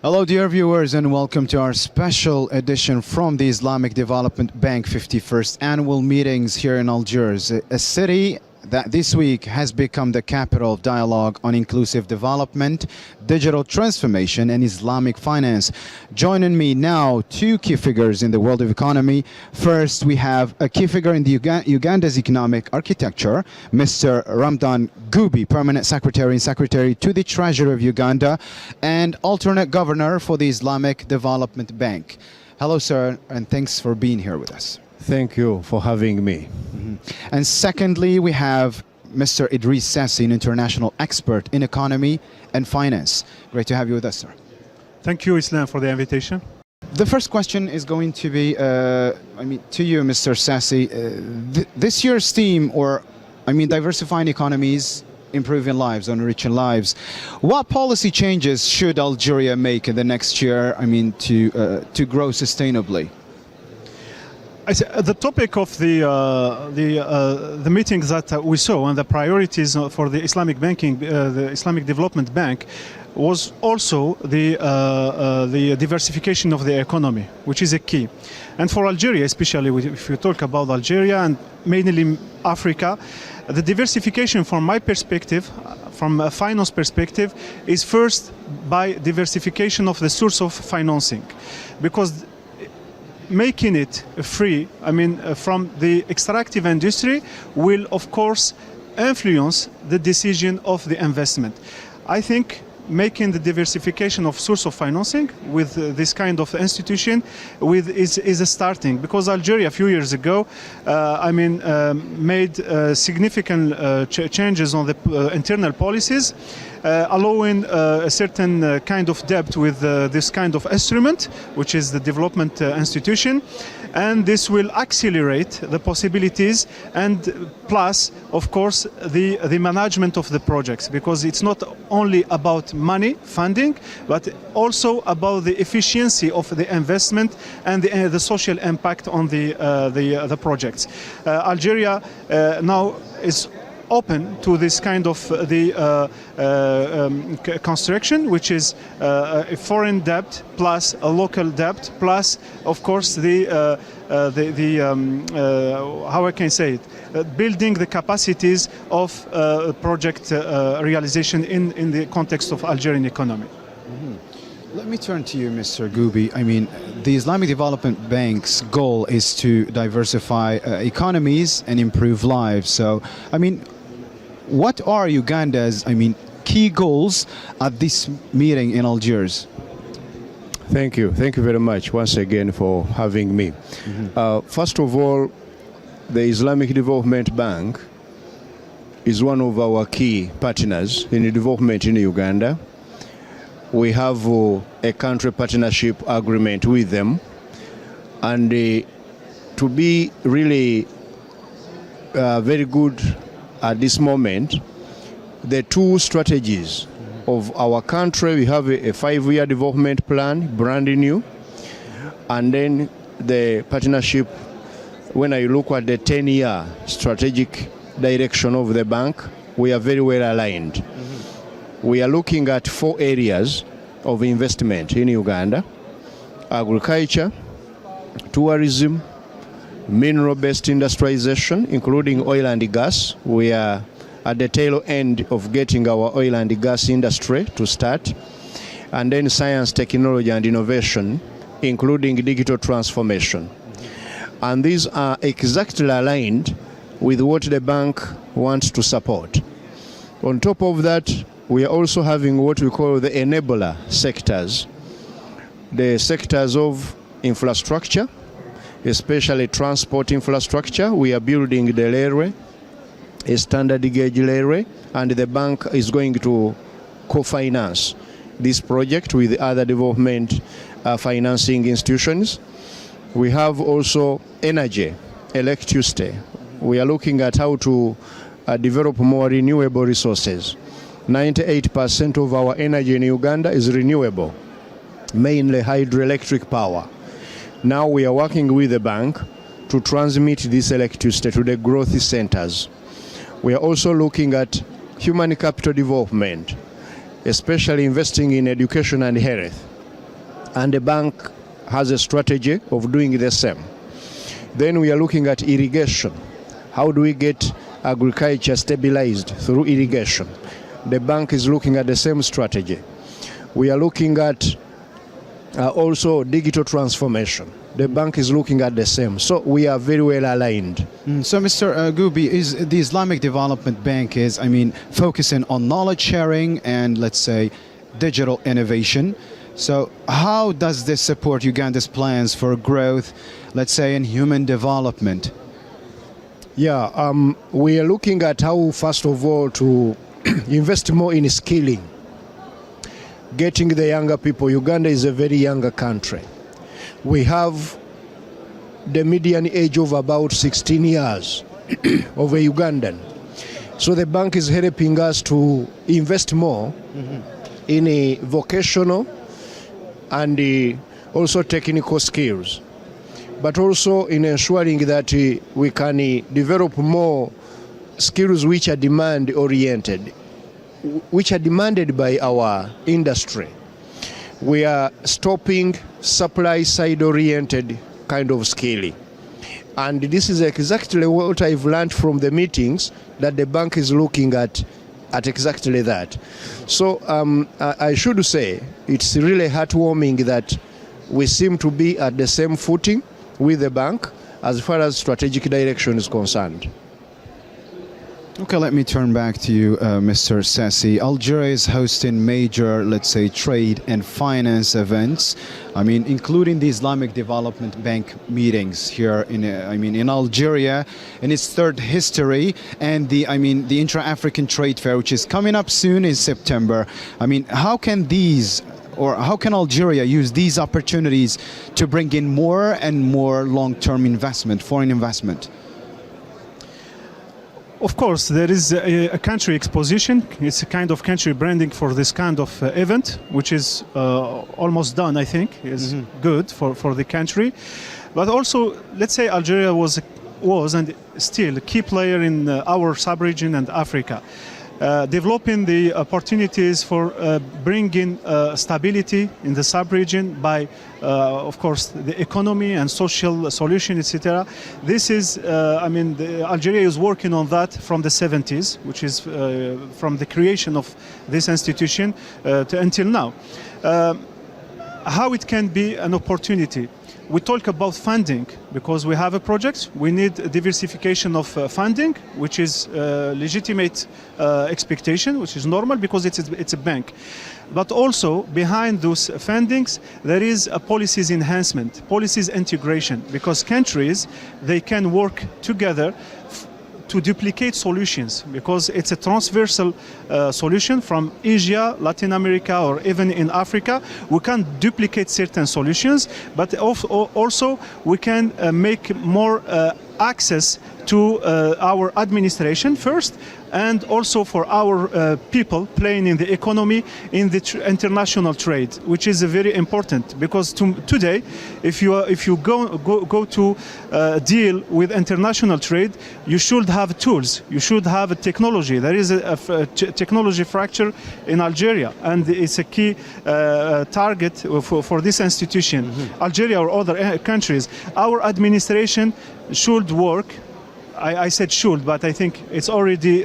Hello dear viewers and welcome to our special edition from the Islamic Development Bank 51st annual meetings here in Algiers, a city that this week has become the capital of dialogue on inclusive development, digital transformation and Islamic finance. Joining me now, two key figures in the world of economy. First, we have a key figure in the Uganda's economic architecture, Mr. Ramdan Gubi, Permanent Secretary and Secretary to the Treasury of Uganda and alternate governor for the Islamic Development Bank. Hello, sir, and thanks for being here with us. Thank you for having me. And secondly, we have Mr. Idris Sassi, an international expert in economy and finance. Great to have you with us, sir. Thank you, Islam, for the invitation. The first question is going to be, to you, Mr. Sassi. This year's theme, diversifying economies, improving lives, enriching lives. What policy changes should Algeria make in the next year, to grow sustainably? The topic of the meetings that we saw and the priorities for the Islamic banking, the Islamic Development Bank, was also the diversification of the economy, which is a key. And for Algeria, especially if you talk about Algeria and mainly Africa, the diversification from my perspective, from a finance perspective, is first by diversification of the source of financing, because making it free, from the extractive industry will, of course, influence the decision of the investment. I think making the diversification of source of financing with this kind of institution is a starting, because Algeria a few years ago made significant changes on the internal policies, allowing a certain kind of debt with this kind of instrument, which is the development institution, and this will accelerate the possibilities and plus, of course, the management of the projects, because it's not only about money, funding, but also about the efficiency of the investment and the social impact on the projects. Algeria now is open to this kind of construction, which is a foreign debt plus a local debt plus, of course, how I can say it, building the capacities of project realization in the context of Algerian economy. Let me turn to you, Mr. Gubi. The Islamic Development Bank's goal is to diversify economies and improve lives. So, what are Uganda's, key goals at this meeting in Algiers? Thank you. Thank you very much once again for having me. First of all, the Islamic Development Bank is one of our key partners in development in Uganda. We have a country partnership agreement with them, and to be really very good at this moment, the two strategies of our country, we have a 5-year development plan, brand new, and then the partnership, when I look at the 10-year strategic direction of the bank, we are very well aligned. We are looking at 4 areas of investment in Uganda: agriculture, tourism, mineral-based industrialization, including oil and gas. We are at the tail end of getting our oil and gas industry to start. And then science, technology, and innovation, including digital transformation. And these are exactly aligned with what the bank wants to support. On top of that, we are also having what we call the enabler sectors. The sectors of infrastructure, especially transport infrastructure. We are building the railway, a standard gauge railway, and the bank is going to co-finance this project with other development financing institutions. We have also energy, electricity. We are looking at how to develop more renewable resources. 98% of our energy in Uganda is renewable, mainly hydroelectric power. Now we are working with the bank to transmit this electricity to the growth centers. We are also looking at human capital development, especially investing in education and health. and the bank has a strategy of doing the same. Then we are looking at irrigation. How do we get agriculture stabilized through irrigation? The bank is looking at the same strategy. We are looking at also digital transformation. The bank is looking at the same. So we are very well aligned. So, Mr. Gubi, is the Islamic Development Bank is, focusing on knowledge sharing and, let's say, digital innovation. So how does this support Uganda's plans for growth, let's say, in human development? Yeah, we are looking at how, first of all, to invest more in skilling, getting the younger people. Uganda is a very younger country. We have the median age of about 16 years of a Ugandan. So the bank is helping us to invest more in a vocational and also technical skills, but also in ensuring that we can develop more skills which are demand-oriented, which are demanded by our industry. We are stopping supply-side oriented kind of skilling. And this is exactly what I've learned from the meetings, that the bank is looking at exactly that. So I should say it's really heartwarming that we seem to be at the same footing with the bank as far as strategic direction is concerned. Okay, let me turn back to you, Mr. Sassi. Algeria is hosting major, let's say, trade and finance events. Including the Islamic Development Bank meetings here in Algeria in its third history, and the Intra-African Trade Fair, which is coming up soon in September. How can Algeria use these opportunities to bring in more and more long-term investment, foreign investment? Of course, there is a country exposition. It's a kind of country branding for this kind of event, which is almost done, I think, is good for the country. But also, let's say Algeria was and still a key player in our sub-region and Africa. Developing the opportunities for bringing stability in the sub-region by, of course, the economy and social solution, etc. This is, Algeria is working on that from the 70s, which is from the creation of this institution until now. How it can be an opportunity? We talk about funding because we have a project. We need diversification of funding, which is legitimate expectation, which is normal because it's a bank. But also behind those fundings, there is a policies enhancement, policies integration, because countries, they can work together to duplicate solutions, because it's a transversal solution from Asia, Latin America, or even in Africa. We can duplicate certain solutions, but also we can make more access to our administration first, and also for our people playing in the economy, in the international trade, which is very important, because today, if you go to deal with international trade, you should have tools, you should have a technology. There is a technology fracture in Algeria, and it's a key target for this institution. Algeria or other countries, our administration should work. I said should, but I think it's already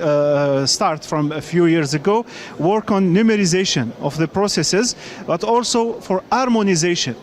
start from a few years ago, work on numerization of the processes, but also for harmonization.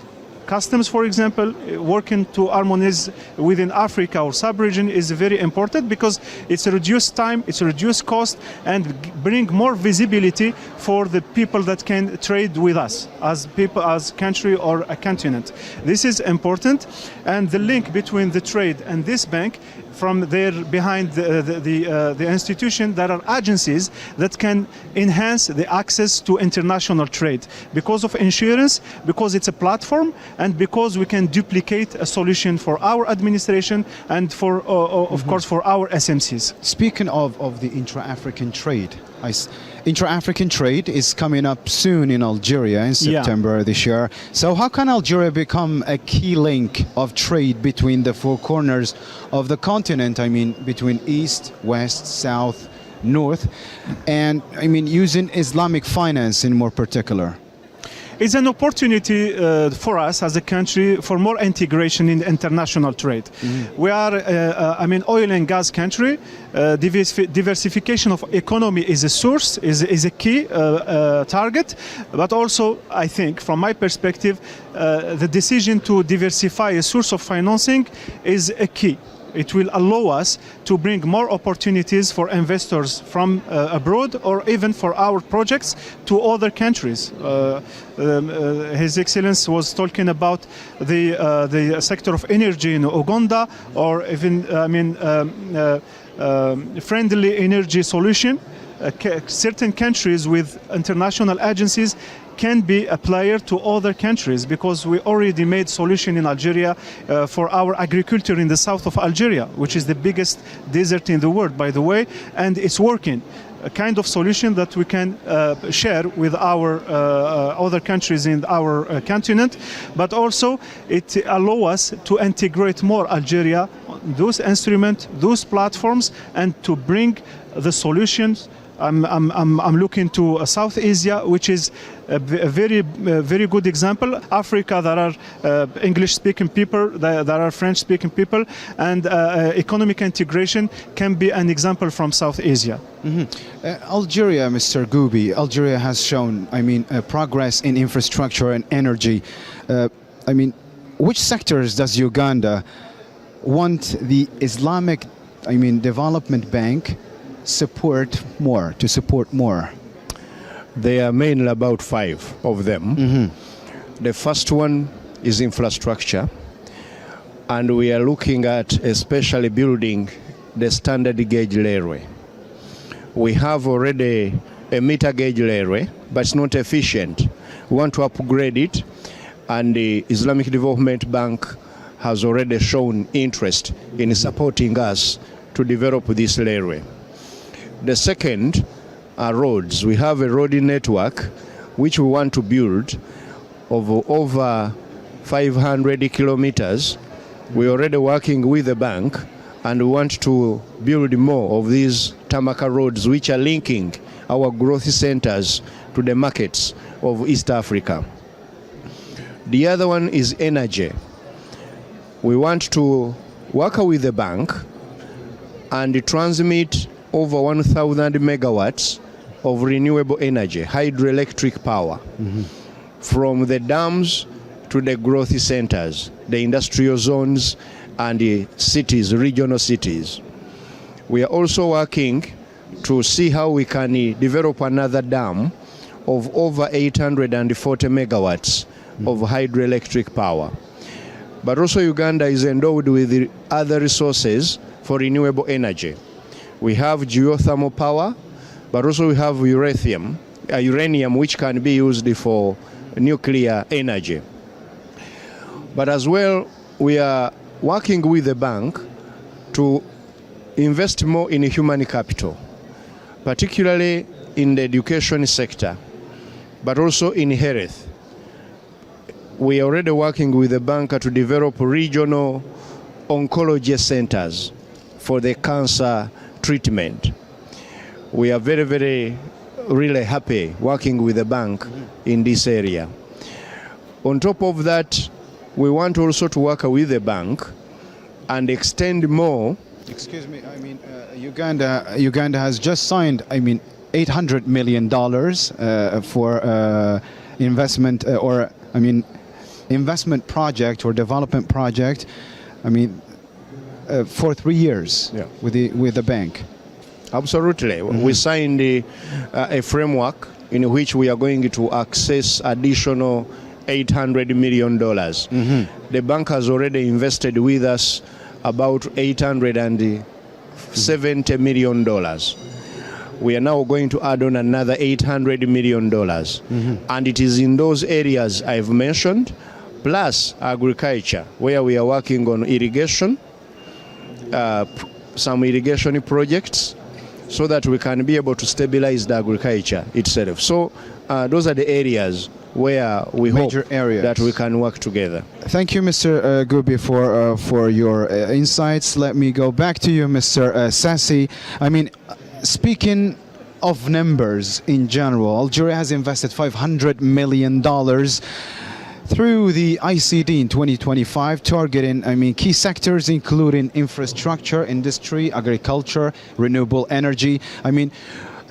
Customs, for example, working to harmonize within Africa or sub-region is very important, because it's a reduced time, it's a reduced cost, and bring more visibility for the people that can trade with us as people, as country or a continent. This is important, and the link between the trade and this bank, from there behind the institution, there are agencies that can enhance the access to international trade because of insurance, because it's a platform, and because we can duplicate a solution for our administration and for, of course, for our SMCs. Speaking of the intra-African trade, intra-African trade is coming up soon in Algeria in September this year. So how can Algeria become a key link of trade between the four corners of the continent? Between East, West, South, North, and using Islamic finance in more particular? It's an opportunity for us as a country for more integration in international trade. We are, oil and gas country. Diversification of economy is a source, is a key target. But also, I think, from my perspective, the decision to diversify a source of financing is a key. It will allow us to bring more opportunities for investors from abroad or even for our projects to other countries. His Excellency was talking about the sector of energy in Uganda, or even friendly energy solution. Certain countries with international agencies can be a player to other countries, because we already made solution in Algeria for our agriculture in the south of Algeria, which is the biggest desert in the world, by the way, and it's working. A kind of solution that we can share with our other countries in our continent, but also it allows us to integrate more Algeria, those instruments, those platforms, and to bring the solutions. I'm looking to South Asia, which is a very good example. Africa, there are English-speaking people, there are French-speaking people, and economic integration can be an example from South Asia. Algeria, Mr. Goubi, Algeria has shown, progress in infrastructure and energy. Which sectors does Uganda want the Islamic, Development Bank support more? There are mainly about 5 of them. The first one is infrastructure, and we are looking at especially building the standard gauge railway. We have already a meter gauge railway, but it's not efficient. We want to upgrade it, and the Islamic Development Bank has already shown interest in supporting us to develop this railway. The second are roads. We have a road network which we want to build of over 500 kilometers. We're already working with the bank, and we want to build more of these tarmac roads which are linking our growth centers to the markets of East Africa. The other one is energy. We want to work with the bank and transmit over 1,000 megawatts of renewable energy, hydroelectric power, from the dams to the growth centers, the industrial zones, and the cities, regional cities. We are also working to see how we can develop another dam of over 840 megawatts of hydroelectric power. But also Uganda is endowed with other resources for renewable energy. We have geothermal power, but also we have uranium, which can be used for nuclear energy. But as well, we are working with the bank to invest more in human capital, particularly in the education sector, but also in health. We are already working with the bank to develop regional oncology centers for the cancer treatment. We are really happy working with the bank in this area. On top of that, we want also to work with the bank and extend more. Excuse me, Uganda has just signed, $800 million for investment investment project or development project. For 3 years with the bank. Absolutely. We signed a framework in which we are going to access additional $800 million. The bank has already invested with us about $870 million. We are now going to add on another $800 million. And it is in those areas I've mentioned, plus agriculture, where we are working on irrigation, some irrigation projects, so that we can be able to stabilize the agriculture itself. So those are the areas where we hope that we can work together. Thank you, Mr. Goubi, for your insights. Let me go back to you, Mr. Sassi. Speaking of numbers in general, Algeria has invested $500 million through the ICD in 2025, targeting, key sectors including infrastructure, industry, agriculture, renewable energy.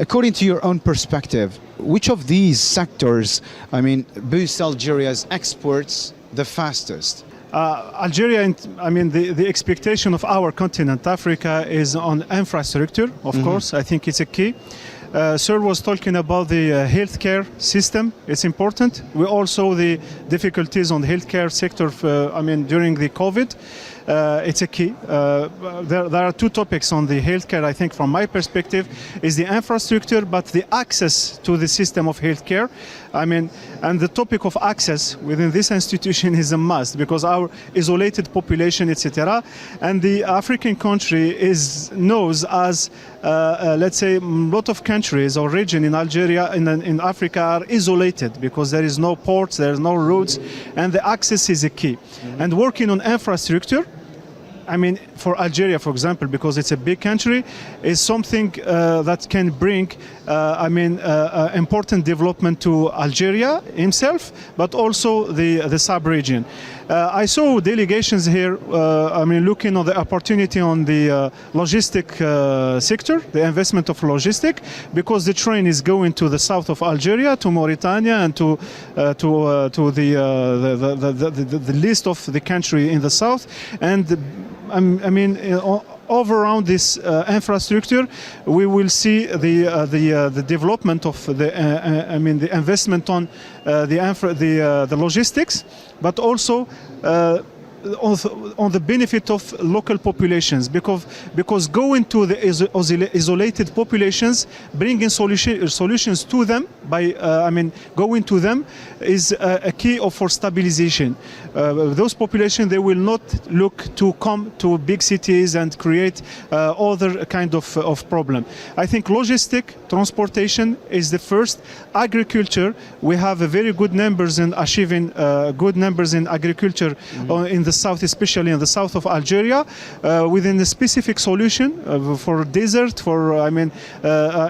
According to your own perspective, which of these sectors, boosts Algeria's exports the fastest? Algeria, the expectation of our continent, Africa, is on infrastructure, of course. I think it's a key. Sir was talking about the healthcare system. It's important. We also the difficulties on the healthcare sector, during the COVID. It's a key. There are two topics on the healthcare, I think, from my perspective, is the infrastructure, but the access to the system of healthcare. And the topic of access within this institution is a must, because our isolated population, etc. And the African country knows as, let's say, a lot of countries or region in Algeria, in Africa, are isolated because there is no ports, there is no roads, and the access is a key. And working on infrastructure, for Algeria, for example, because it's a big country, is something that can bring, important development to Algeria himself, but also the sub-region. I saw delegations here, looking on the opportunity on the logistic sector, the investment of logistic, because the train is going to the south of Algeria, to Mauritania, and to the list of the country in the south, and all around this infrastructure, we will see the development of the investment on the logistics, but also on the benefit of local populations, because going to the isolated populations, bringing solutions to them by going to them is a key for stabilization. Those populations, they will not look to come to big cities and create other kind of problem. I think logistic transportation is the first. Agriculture, we have a very good numbers in achieving good numbers in agriculture in the south, especially in the south of Algeria, within the specific solution for desert, for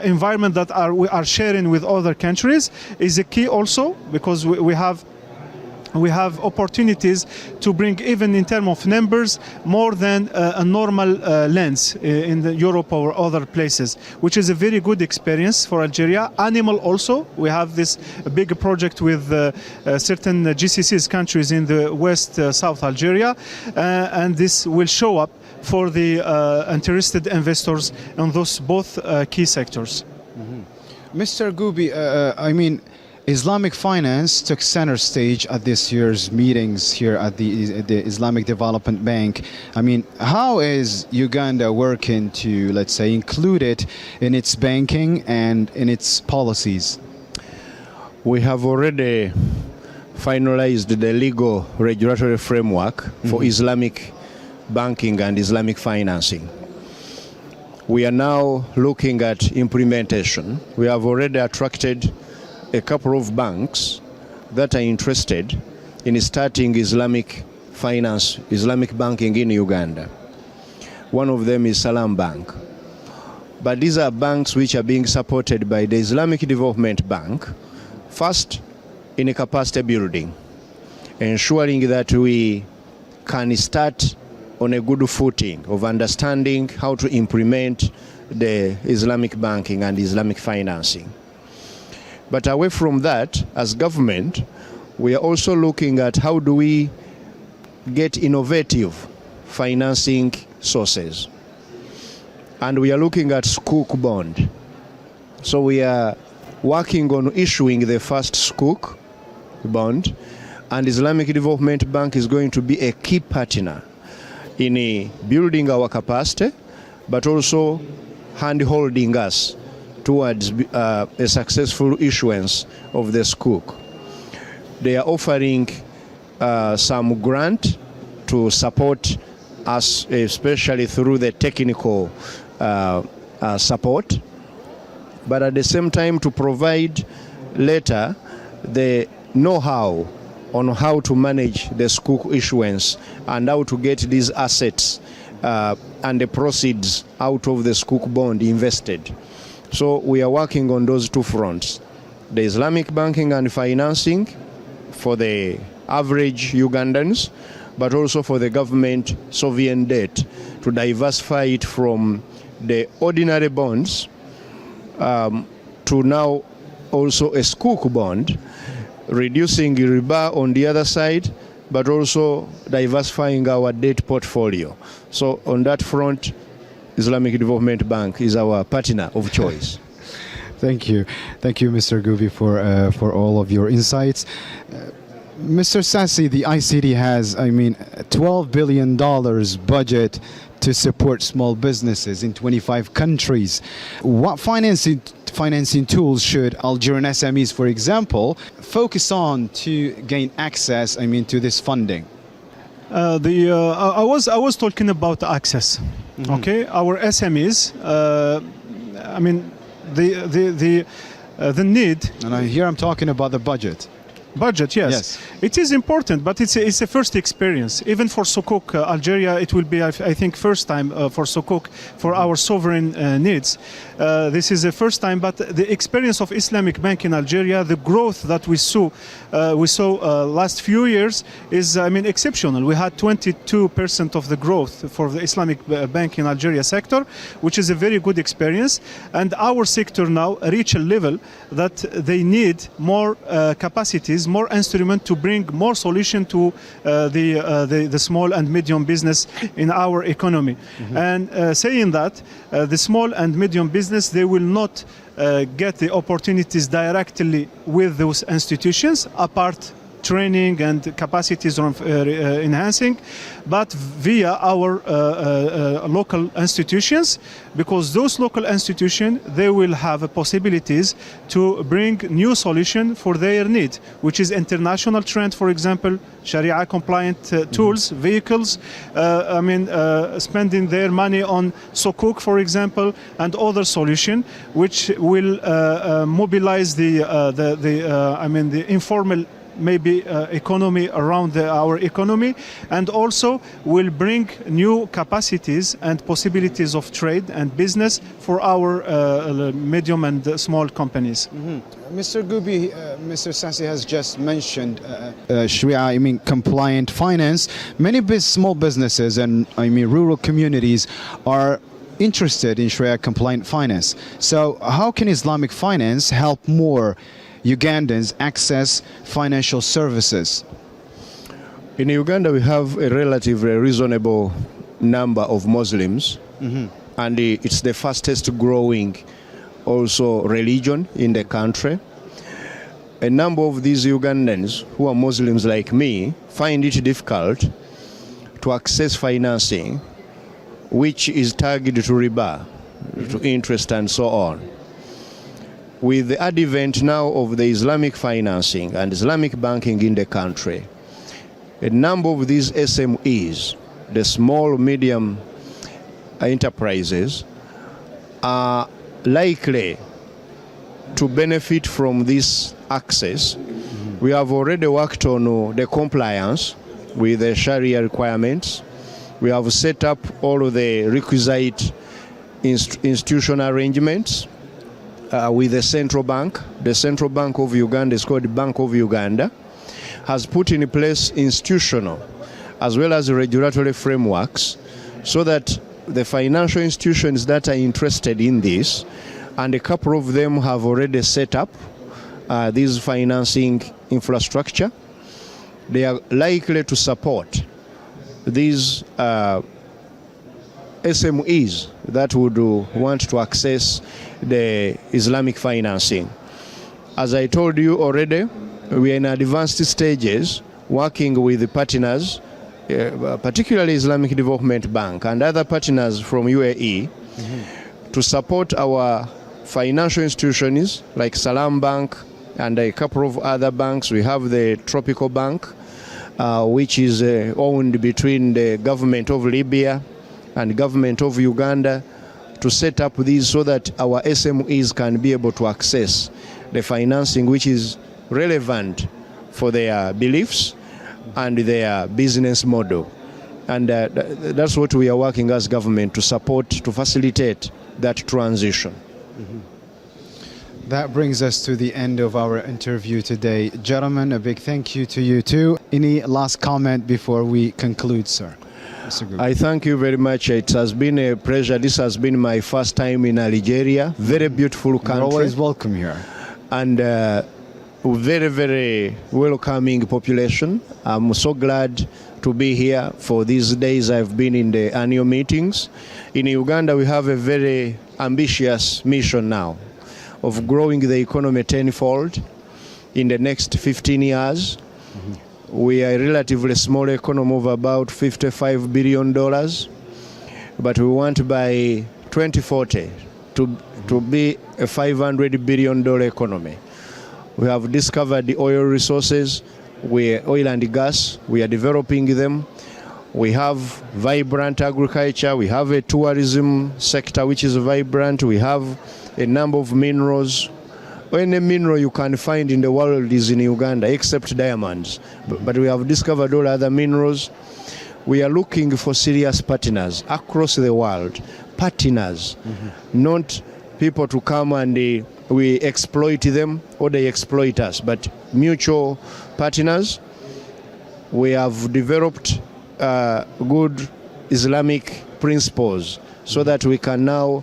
environment that we are sharing with other countries, is a key also, because we have opportunities to bring, even in terms of numbers, more than a normal lens in Europe or other places, which is a very good experience for Algeria. Animal also, we have this big project with certain GCC's countries in the west, south Algeria, and this will show up for the interested investors on those both key sectors. Mr. Goubi, Islamic finance took center stage at this year's meetings here at the Islamic Development Bank. How is Uganda working to, let's say, include it in its banking and in its policies? We have already finalized the legal regulatory framework for Islamic banking and Islamic financing. We are now looking at implementation. We have already attracted a couple of banks that are interested in starting Islamic finance, Islamic banking in Uganda. One of them is Salam Bank. But these are banks which are being supported by the Islamic Development Bank, first in a capacity building, ensuring that we can start on a good footing of understanding how to implement the Islamic banking and Islamic financing. But away from that, as government, we are also looking at how do we get innovative financing sources. And we are looking at Sukuk bond. So we are working on issuing the first Sukuk bond, and Islamic Development Bank is going to be a key partner in building our capacity, but also hand-holding us towards a successful issuance of the Sukuk. They are offering some grant to support us, especially through the technical support, but at the same time to provide later the know-how on how to manage the Sukuk issuance and how to get these assets and the proceeds out of the Sukuk bond invested. So we are working on those two fronts. The Islamic banking and financing for the average Ugandans, but also for the government sovereign debt to diversify it from the ordinary bonds to now also a sukuk bond, reducing riba on the other side, but also diversifying our debt portfolio. So on that front, Islamic Development Bank is our partner of choice. Thank you, Mr. Gubi, for all of your insights. Mr. Sassi, the ICD has, $12 billion budget to support small businesses in 25 countries. What financing tools should Algerian SMEs, for example, focus on to gain access, to this funding? I was talking about access. Mm-hmm. Okay, our SMEs. The need. And here I'm talking about the budget. Budget, yes. It is important, but it's a first experience. Even for Sukuk, Algeria, it will be, I think, first time for Sukuk, for our sovereign needs. This is the first time, but the experience of Islamic Bank in Algeria, the growth that we saw last few years is, exceptional. We had 22% of the growth for the Islamic Bank in Algeria sector, which is a very good experience. And our sector now reach a level that they need more capacities, more instrument to bring more solution to the small and medium business in our economy. Mm-hmm. And saying that, the small and medium business, they will not get the opportunities directly with those institutions, apart training and capacities enhancing, but via our local institutions, because those local institutions, they will have possibilities to bring new solution for their need, which is international trend, for example, Sharia compliant tools, vehicles, spending their money on sukuk, for example, and other solution, which will mobilize the informal economy around our economy, and also will bring new capacities and possibilities of trade and business for our medium and small companies. Mm-hmm. Mr. Gubi, Mr. Sassi has just mentioned Sharia compliant finance. Many small businesses and rural communities are interested in Sharia compliant finance. So how can Islamic finance help more Ugandans access financial services? In Uganda, we have a relatively reasonable number of Muslims, mm-hmm. and it's the fastest growing also religion in the country. A number of these Ugandans who are Muslims like me find it difficult to access financing, which is targeted to riba, mm-hmm. to interest and so on. With the advent now of the Islamic financing and Islamic banking in the country, a number of these SMEs, the small, medium enterprises, are likely to benefit from this access. Mm-hmm. We have already worked on the compliance with the Sharia requirements. We have set up all of the requisite institutional arrangements with the central bank. The Central Bank of Uganda is called Bank of Uganda, has put in place institutional as well as regulatory frameworks so that the financial institutions that are interested in this, and a couple of them have already set up this financing infrastructure, they are likely to support these SMEs that would want to access the Islamic financing. As I told you already, we are in advanced stages working with the partners, particularly Islamic Development Bank and other partners from UAE, mm-hmm. to support our financial institutions like Salam Bank and a couple of other banks. We have the Tropical Bank, which is owned between the government of Libya and government of Uganda, to set up these so that our SMEs can be able to access the financing which is relevant for their beliefs and their business model. And that's what we are working as government to support, to facilitate that transition. Mm-hmm. That brings us to the end of our interview today. Gentlemen, a big thank you to you too. Any last comment before we conclude, sir? Mr. Goubi. I thank you very much. It has been a pleasure. This has been my first time in Algeria. Very beautiful country. You're always welcome here. And very, very welcoming population. I'm so glad to be here for these days I've been in the annual meetings. In Uganda, we have a very ambitious mission now of growing the economy tenfold in the next 15 years. We are a relatively small economy of about $55 billion, but we want by 2040 to be a $500 billion economy. We have discovered the oil resources, oil and gas, we are developing them. We have vibrant agriculture, we have a tourism sector which is vibrant, we have a number of minerals. Any mineral you can find in the world is in Uganda, except diamonds. But we have discovered all other minerals. We are looking for serious partners across the world. Partners, not people to come and we exploit them or they exploit us, but mutual partners. We have developed good Islamic principles so that we can now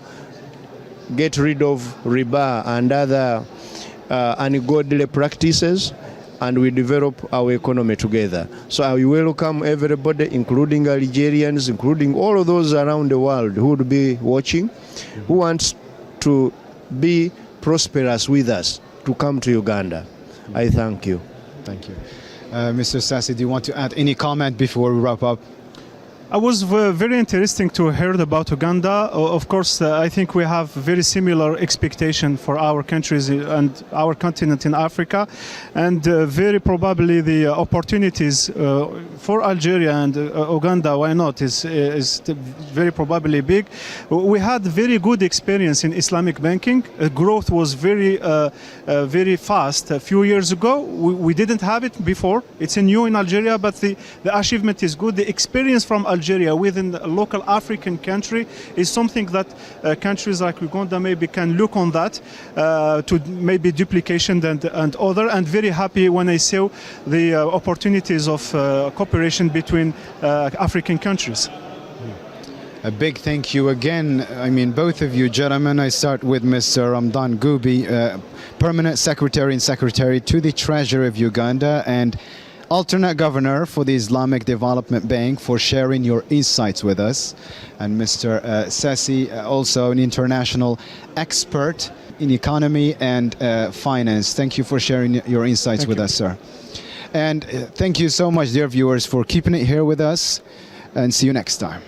get rid of riba and other ungodly practices, and we develop our economy together. So I welcome everybody, including Algerians, including all of those around the world who would be watching, who wants to be prosperous with us, to come to Uganda. I thank you. Thank you. Mr. Sassi, do you want to add any comment before we wrap up? It was very interesting to hear about Uganda. Of course, I think we have very similar expectation for our countries and our continent in Africa, and very probably the opportunities for Algeria and Uganda, why not, is very probably big. We had very good experience in Islamic banking. Growth was very fast a few years ago. We didn't have it before. It's new in Algeria, but the achievement is good. The experience from Algeria within a local African country is something that countries like Uganda maybe can look on that to maybe duplication and other, and very happy when I saw the opportunities of cooperation between African countries. A big thank you again. I mean, both of you gentlemen. I start with Mr. Ramadan Goubi, Permanent Secretary and Secretary to the Treasury of Uganda, and alternate governor for the Islamic Development Bank, for sharing your insights with us. And Mr. Sassi, also an international expert in economy and finance. Thank you for sharing your insights with us, sir. And thank you so much, dear viewers, for keeping it here with us, and see you next time.